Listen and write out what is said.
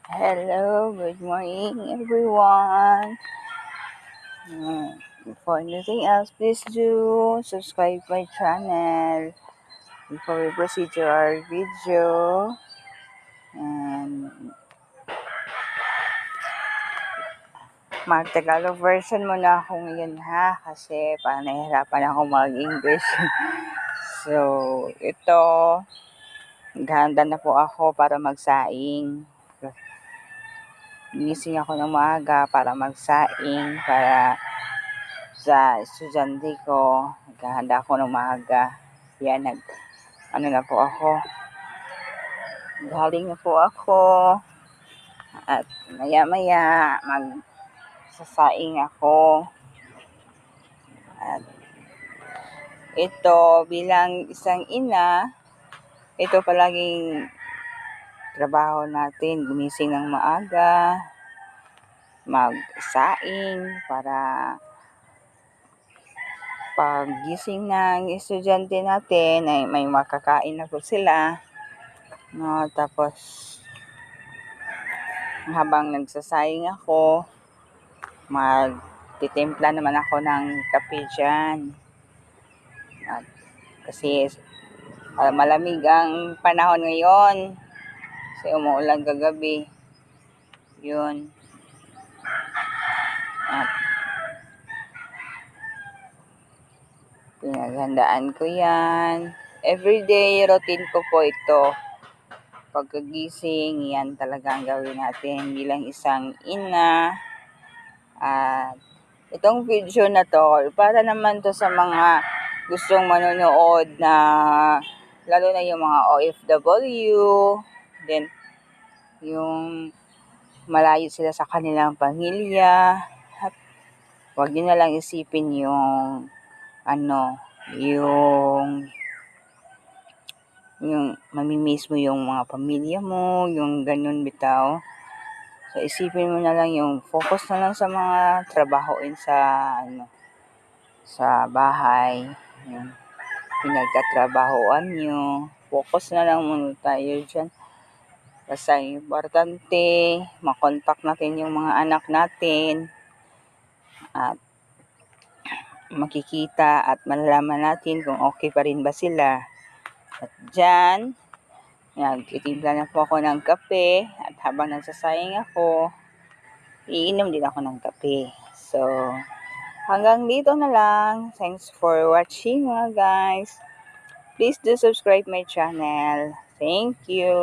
Hello, good morning everyone. Before anything else, please do subscribe my channel before we proceed to our video. And mag-Tagalog version muna ako ngayon ha, kasi parang nahihirapan ako mag-English. So, ito, naghahanda na po ako para magsaing. Gising ako ng maaga para magsaing, para sa estudyante ko. Naghahanda ako ng maaga. Yan, na po ako. Galing na po ako. At maya-maya, magsasaing ako. At ito, bilang isang ina, ito palaging trabaho natin. Gumising ng maaga, magsaing para paggising ng estudyante natin ay may makakain na po sila. No, tapos habang nagsasaing ako, magtitimpla naman ako ng kape dyan. At kasi malamig ang panahon ngayon. Kasi umuulan kagabi. Yun. At pinaghandaan ko yan. Everyday routine ko po ito. Pagkagising, yan talaga ang gawin natin bilang isang ina. At itong video na to, para naman to sa mga gustong manonood na, lalo na yung mga OFW, then yung malayo sila sa kanilang pamilya. At huwag nyo na lang isipin yung mamimiss mo yung mga pamilya mo, yung ganun bitaw. So, isipin mo na lang yung focus na lang sa mga trabahoin sa bahay. Yung pinagtatrabahoan nyo. Focus na lang muna tayo dyan. Basta importante, makontak natin yung mga anak natin. At makikita at malalaman natin kung okay pa rin ba sila. At dyan, nagtitimpla na po ako ng kape. At habang nagsasayang ako, iinom din ako ng kape. So, hanggang dito na lang. Thanks for watching mga guys. Please do subscribe my channel. Thank you.